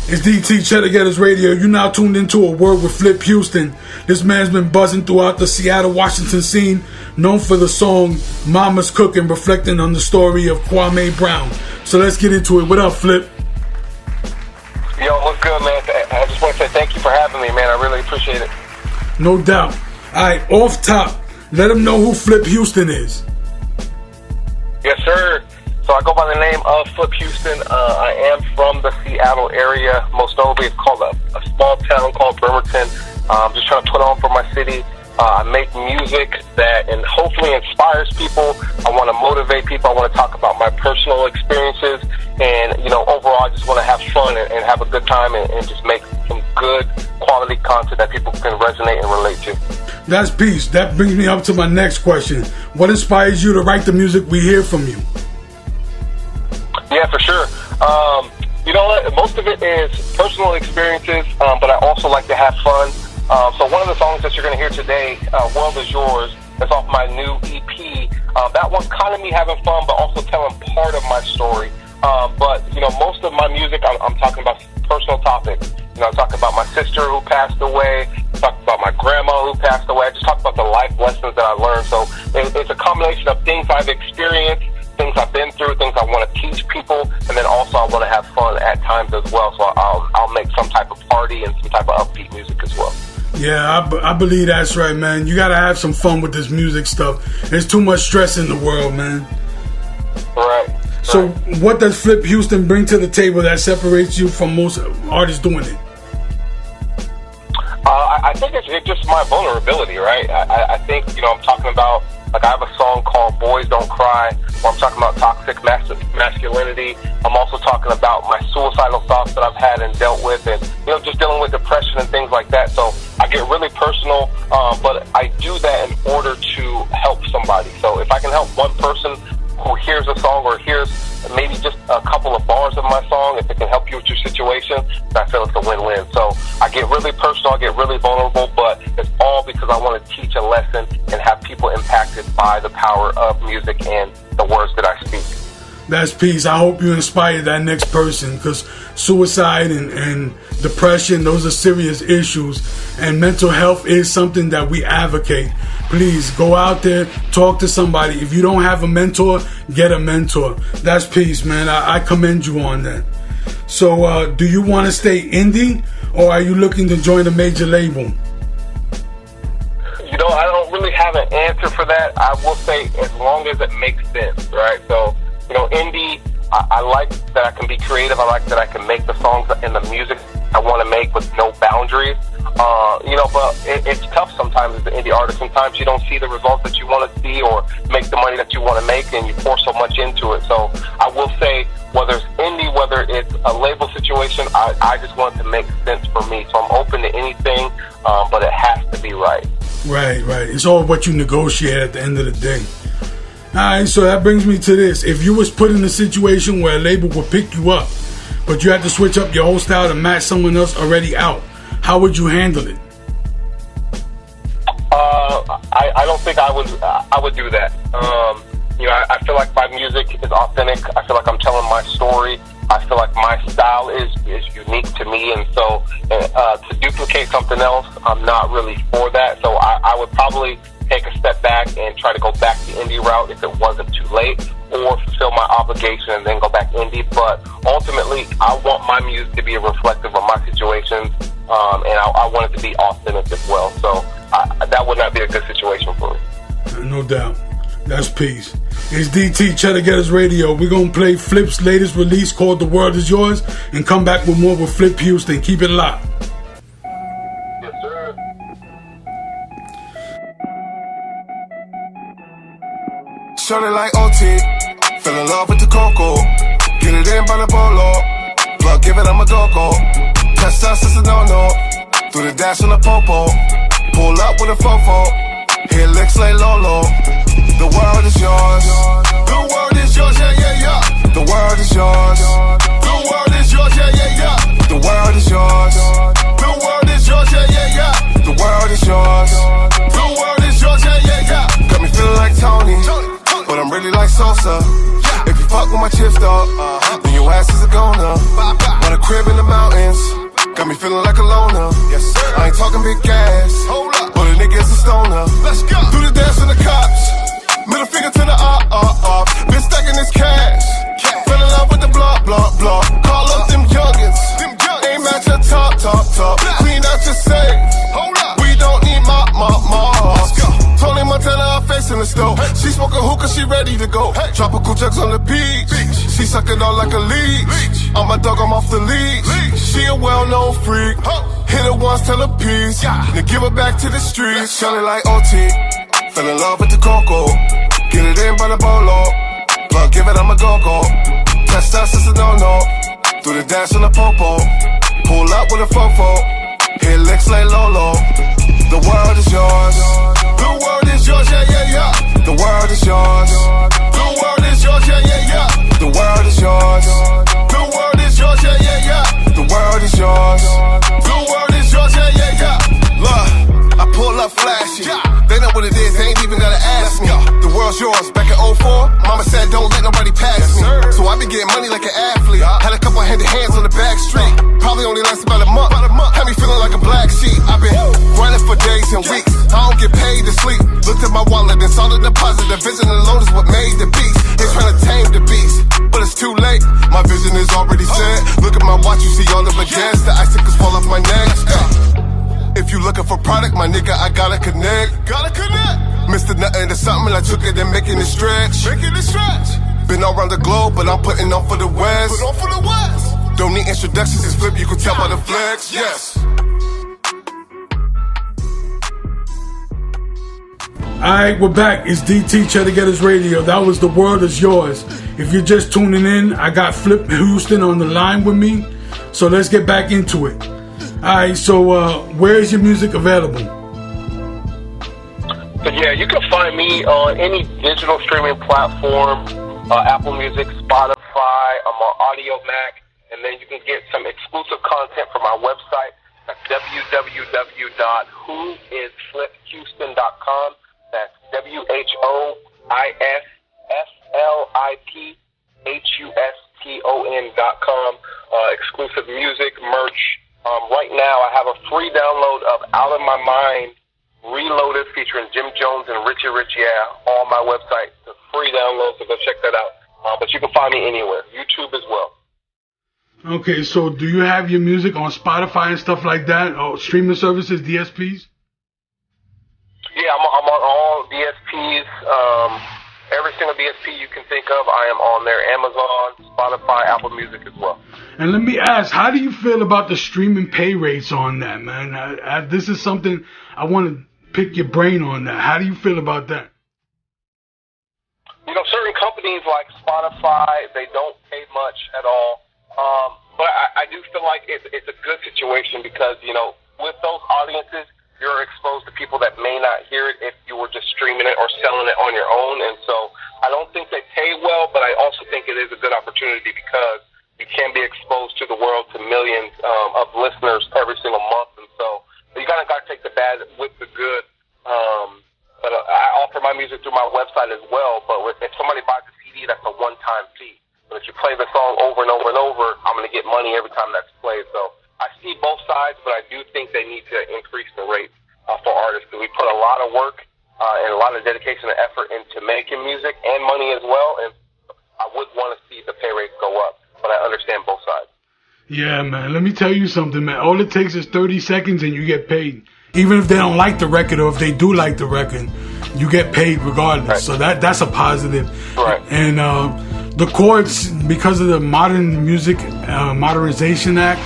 It's DT Cheddar Gettas Radio. You now tuned into A Word with Flip Huston. This man's been buzzing throughout the Seattle, Washington scene, known for the song Mama's Cooking, reflecting on the story of Kwame Brown. So let's get into it. What up, Flip? Yo, what's good, man? I just want to say thank you for having me, man. I really appreciate it. No doubt. Alright, off top, let them know who Flip Huston is. Yes, sir. So I go by the name of Flip Huston. I am from the Seattle area. Most notably, it's called a small town called Bremerton. I'm just trying to put on for my city. I make music that and hopefully inspires people. I want to motivate people. I want to talk about my personal experiences. And, you know, overall, I just want to have fun and have a good time and just make some good quality content that people can resonate and relate to. That's peace. That brings me up to my next question. What inspires you to write the music we hear from you? Yeah, for sure. You know what? Most of it is personal experiences, but I also like to have fun. So one of the songs that you're going to hear today, World Is Yours, that's off my new EP. That one's kind of me having fun, but also telling part of my story. But, you know, most of my music, I'm talking about personal topics. You know, I'm talking about my sister who passed away. I'm talking about my grandma who passed away. I just talk about the life lessons that I learned. So it's a combination of things I've experienced, things I've been through, things I want to teach people, and then also I want to have fun at times as well. So I'll make some type of party and some type of upbeat music as well. Yeah, I believe that's right, man. You got to have some fun with this music stuff. There's too much stress in the world, man. Right. So what does Flip Huston bring to the table that separates you from most artists doing it? I think it's just my vulnerability, right? I think, you know, I'm talking about, like, I have a song called Boys Don't Cry, where I'm talking about toxic masculinity. I'm also talking about my suicidal thoughts that I've had and dealt with, and, you know, just dealing with depression and things like that. So I get really personal, but I do that in order to help somebody. So if I can help one person who hears a song or hears maybe just a couple of bars of my song, if it can help you with your situation, I feel it's a win-win. So I get really personal, I get really vulnerable, but it's all because I want to teach a lesson and have people impacted by the power of music and the words that I speak. That's peace. I hope you inspire that next person, because suicide and depression, those are serious issues, and mental health is something that we advocate. Please go out there, talk to somebody. If you don't have a mentor, get a mentor. That's peace, man. I commend you on that. So do you want to stay indie, or are you looking to join a major label? You know, I don't really have an answer for that. I will say as long as it makes sense, right? So, you know, indie, I like that I can be creative. I like that I can make the songs and the music I want to make with no boundaries. You know, but it's tough sometimes as an indie artist. Sometimes you don't see the results that you want to see or make the money that you want to make, and you pour so much into it. So I will say, whether it's indie, whether it's a label situation, I just want it to make sense for me. So I'm open to anything, but it has to be right. Right. It's all what you negotiate at the end of the day. Alright, so that brings me to this. If you was put in a situation where a label would pick you up, but you had to switch up your whole style to match someone else already out, how would you handle it? I don't think I would do that. You know, I feel like my music is authentic. I feel like I'm telling my story. I feel like my style is unique to me, and so to duplicate something else, I'm not really for that. So I would probably take a step back and try to go back the indie route if it wasn't too late, or fulfill my obligation and then go back indie. But ultimately, I want my music to be reflective of my situations, and I want it to be authentic as well. So that would not be a good situation for me. No doubt. That's peace. It's DT Cheddar Gettas Radio. We're going to play Flip's latest release called The World Is Yours and come back with more with Flip Huston. Keep it locked. Yes, sir. Shorty like OT, fell in love with the cocoa. Get it in by the bolo, plug give it, I'm a go-go. Touch us, it's a no-no, do the dash on the popo. Pull up with a fofo, hit licks like Lolo. The world is yours, the world is yours, yeah, yeah, yeah. The world is yours, the world is yours, yeah, yeah, yeah. The world is yours, the world is yours, yeah, yeah, yeah. The world is yours, the world is yours, yeah, yeah, yeah. Got me feeling like Tony, but I'm really like Sosa. If you fuck with my chips, dog, then your ass is a goner. Want a crib in the mountains, Got me feeling like a loner. Yes, sir. I ain't talking big gas. Hold up. But a nigga is a stoner. Let's go. Do the dance for the cops. Middle finger to the off. Been stacking this cash. Fell in love with the block. Call up them youngins. Aim at your top. Clean out your safe. Hold up. We don't need my. Let's go. Tony Montana, her face in the stove. She smoking hookah, she ready to go. Tropical jugs on the beach. She sucking on like a leech. On my dog, I'm off the leash. She a well-known freak. Hit her once, tell her peace. Then give her back to the streets. Shining like OT. Fell in love with the cocoa. Get it in by the bolo. Plug, give it, I'm a go-go. Touch that, sister, no. Do the dash on the popo. Pull up with a fofo. Hit licks like Lolo. The world is yours. The world is yours, yeah. The world is yours. The world is yours, yeah. The world is yours. The world is yours, yeah. The world is yours. The world is yours, yeah. Look, I pull up flashy. They know what it is, they ain't even gotta ask me. The world's yours. Back in 04, mama said don't let nobody pass me. So I been getting money like an athlete. Had a couple handed hands on the back street. Probably only lasted about a month. Had me feeling like a black sheep. I've been running for days and weeks. I don't get paid to sleep. Looked at my wallet and saw the deposit. The vision alone is what made the beast. They trying to tame the beast, but it's too late. My vision is already set. Look at my watch, you see all the baguettes. The icicles fall off my neck. If you looking for product, my nigga, I gotta connect. Mr. Nothing to something, I took it and making it stretch. Been all around the globe, but I'm putting on for the West. Don't need introductions, it's Flip, you can tell by the flex. Yes. Alright, we're back. It's DT Cheddar Gettas Radio. That was The World Is Yours. If you're just tuning in, I got Flip Huston on the line with me. So let's get back into it. Alright, so where is your music available? So yeah, you can find me on any digital streaming platform, Apple Music, Spotify, I'm on Audio Mac, and then you can get some exclusive content from our website. That's www.whoisfliphuston.com. That's WHOISFLIPHUSTON.com. Exclusive music, merch. Right now, I have a free download of Out of My Mind Reloaded featuring Jim Jones and Richie Rich, on my website. It's a free download, so go check that out. But you can find me anywhere, YouTube as well. Okay, so do you have your music on Spotify and stuff like that, or streaming services, DSPs? Yeah, I'm on all DSPs. Every single DSP you can think of, I am on there. Amazon, Spotify, Apple Music as well. And let me ask, how do you feel about the streaming pay rates on that, man? This is something I want to pick your brain on that. How do you feel about that? You know, certain companies like Spotify, they don't pay much at all. But I do feel like it's a good situation because, you know, with those audiences, you're exposed to people that may not hear it if you were just streaming it or selling it on your own. And so I don't think they pay well, but I also think it is a good opportunity because you can be exposed to the world, to millions of listeners every single month. And so you kind of got to take the bad with the good. But I offer my music through my website as well. But if somebody buys a CD, that's a one-time fee. But if you play the song over and over and over, I'm going to get money every time that's played. So I see both sides, but I do think they need to increase the rate for artists because we put a lot of work and a lot of dedication and effort into making music and money as well. And I would want to see the pay rates go up, but I understand both sides. Yeah, man. Let me tell you something, man. All it takes is 30 seconds and you get paid. Even if they don't like the record or if they do like the record, you get paid regardless. Right. So that's a positive. Right. And the courts, because of the Modern Music Modernization Act,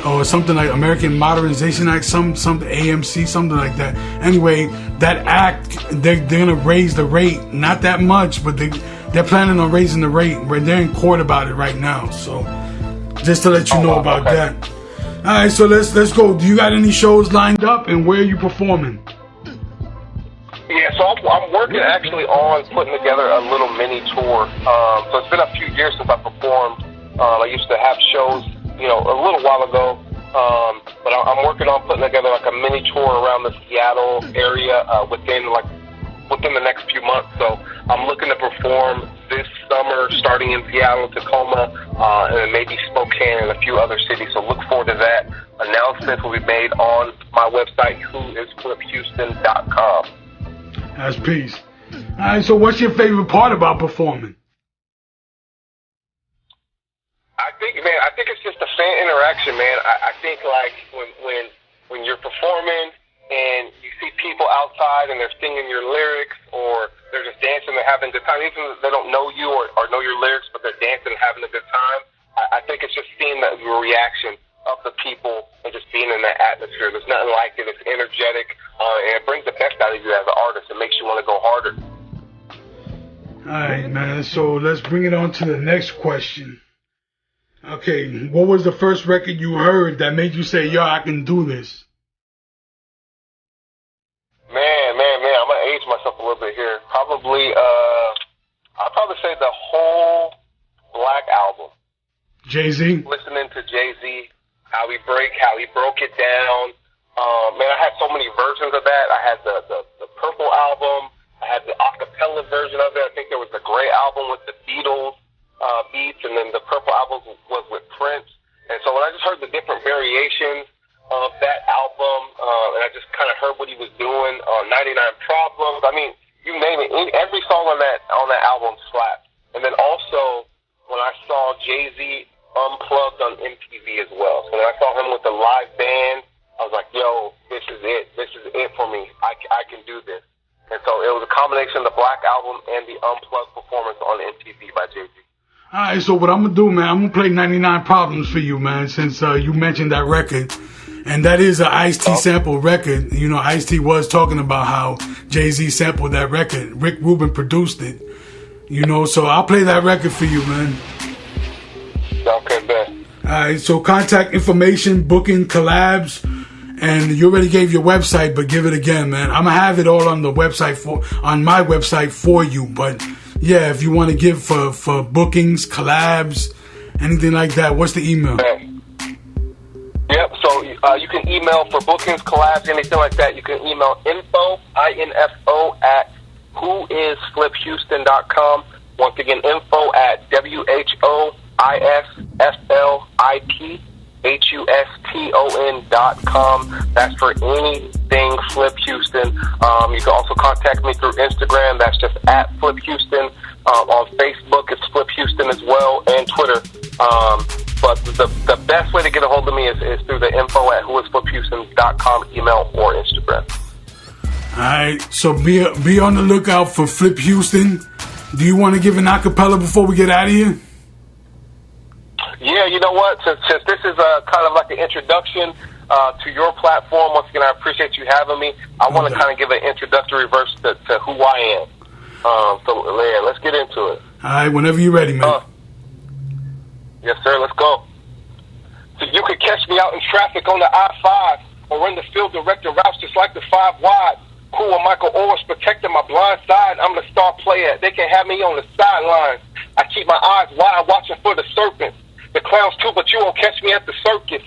or something like American Modernization Act, some AMC, something like that. Anyway, that act, they're gonna raise the rate, not that much, but they're planning on raising the rate. They're in court about it right now. So just to let you know about that. All right, so let's go. Do you got any shows lined up, and where are you performing? Yeah, so I'm working actually on putting together a little mini tour. So it's been a few years since I performed. I used to have shows, you know, a little while ago. But I'm working on putting together like a mini tour around the Seattle area within the next few months. So I'm looking to perform this summer, starting in Seattle, Tacoma, and maybe Spokane and a few other cities. So look forward to that. Announcements will be made on my website, whoisfliphuston.com. That's peace. All right, so what's your favorite part about performing? I think it's just the fan interaction, man. I think like when you're performing and you see people outside and they're singing your lyrics, or they're just dancing and having a good time, even if they don't know you or know your lyrics, but they're dancing and having a good time. I think it's just seeing the reaction of the people and just being in that atmosphere. There's nothing like it. It's energetic, and it brings the best out of you as an artist. It makes you want to go harder. All right, man. So let's bring it on to the next question. Okay, what was the first record you heard that made you say, yo, I can do this? Man, I'm going to age myself a little bit here. I'd probably say the whole Black album. Jay-Z? Listening to Jay-Z, how he broke it down. Man, I had so many versions of that. I had the Purple album. I had the acapella version of it. I think there was the Gray album with the Beatles beats, and then the Purple album was with Prince. And so when I just heard the different variations of that album, and I just kind of heard what he was doing on 99 Problems, I mean, you name it, every song on that album slapped. And then also when I saw Jay-Z Unplugged on MTV as well. So when I saw him with the live band, I was like, yo, this is it. This is it for me. I can do this. And so it was a combination of the Black album and the Unplugged performance on MTV by Jay-Z. All right, so what I'm going to do, man, I'm going to play 99 Problems for you, man, since you mentioned that record. And that is an Ice-T sample record. You know, Ice-T was talking about how Jay-Z sampled that record. Rick Rubin produced it. You know, so I'll play that record for you, man. Okay, man. All right, so contact information, booking, collabs, and you already gave your website, but give it again, man. I'm going to have it all on the website on my website for you, but yeah, if you want to give for bookings, collabs, anything like that, what's the email? Yep, so you can email for bookings, collabs, anything like that. You can email info at whoisfliphuston.com. Once again, info at whoisfliphuston.com. That's for anything Flip Huston. You can also contact me through Instagram. That's just at Flip Huston. On Facebook, it's Flip Huston as well, and Twitter. But the best way to get a hold of me is through the info at whoisfliphuston.com email or Instagram. All right, so be on the lookout for Flip Huston. Do you want to give an acapella before we get out of here? Yeah, you know what? Since this is kind of like an introduction to your platform, once again, I appreciate you having me. I want to kind of give an introductory verse to who I am. So, yeah, let's get into it. All right, whenever you're ready, man. Yes, sir, let's go. So you could catch me out in traffic on the I-5 or in the field director routes just like the 5 wide. Cool with Michael Orris protecting my blind side. I'm the star player. They can have me on the sidelines. I keep my eyes wide watching for the serpents. The clowns too, but you won't catch me at the circus.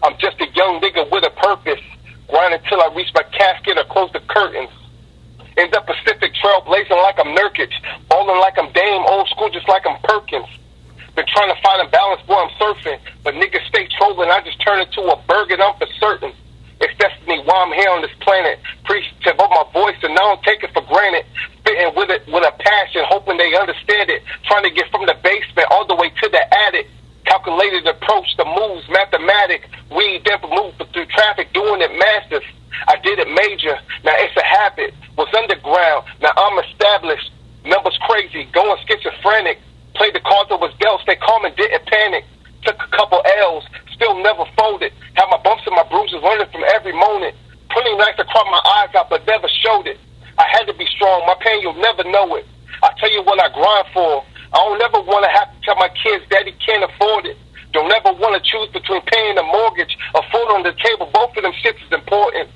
I'm just a young nigga with a purpose. Grind until I reach my casket or close the curtains. In the Pacific Trail blazing like I'm Nurkic. Ballin' like I'm Dame, old school just like I'm Perkins. Been trying to find a balance, boy, I'm surfing. But niggas stay trolling, I just turn it to a burger, I'm for certain. It's destiny while I'm here on this planet. Appreciative of my voice and I don't take it for granted. Spitting with it with a passion, hoping they understand it. Trying to get from the basement all the way to the attic. Calculated approach, the moves, mathematic. Weed, then move through traffic, doing it massive. I did it major, now it's a habit. Was underground, now I'm established. Numbers crazy, going schizophrenic. Played the cards that was dealt, stay calm and didn't panic. Took a couple L's, still never folded. Had my bumps and my bruises, learning from every moment. Plenty nights to cry my eyes out, but never showed it. I had to be strong, my pain, you'll never know it. I tell you what I grind for. I don't ever want to have to tell my kids daddy can't afford it. Don't ever want to choose between paying a mortgage or food on the table. Both of them shits is important.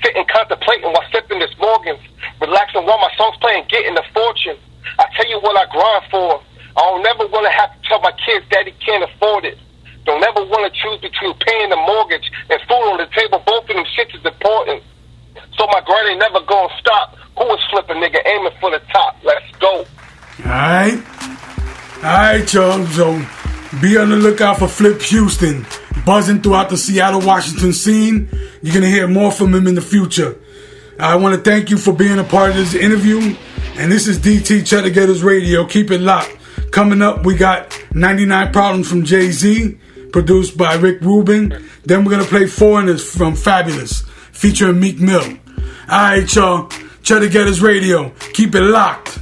Sitting contemplating while sipping this Morgan's. Relaxing while my song's playing, getting a fortune. I tell you what I grind for. I don't ever want to have to tell my kids daddy can't afford it. Don't ever want to choose between paying a mortgage and food on the table. Both of them shits is important. So my grind ain't never gonna stop. Who is flipping, nigga, aiming for the top? Let's go. All right. Alright, y'all. So be on the lookout for Flip Huston, buzzing throughout the Seattle, Washington scene. You're going to hear more from him in the future. I want to thank you for being a part of this interview. And this is DT Cheddar Gettas Radio. Keep it locked. Coming up, we got 99 Problems from Jay-Z, produced by Rick Rubin. Then we're going to play Foreigners from Fabulous, featuring Meek Mill. Alright, y'all. Cheddar Gettas Radio. Keep it locked.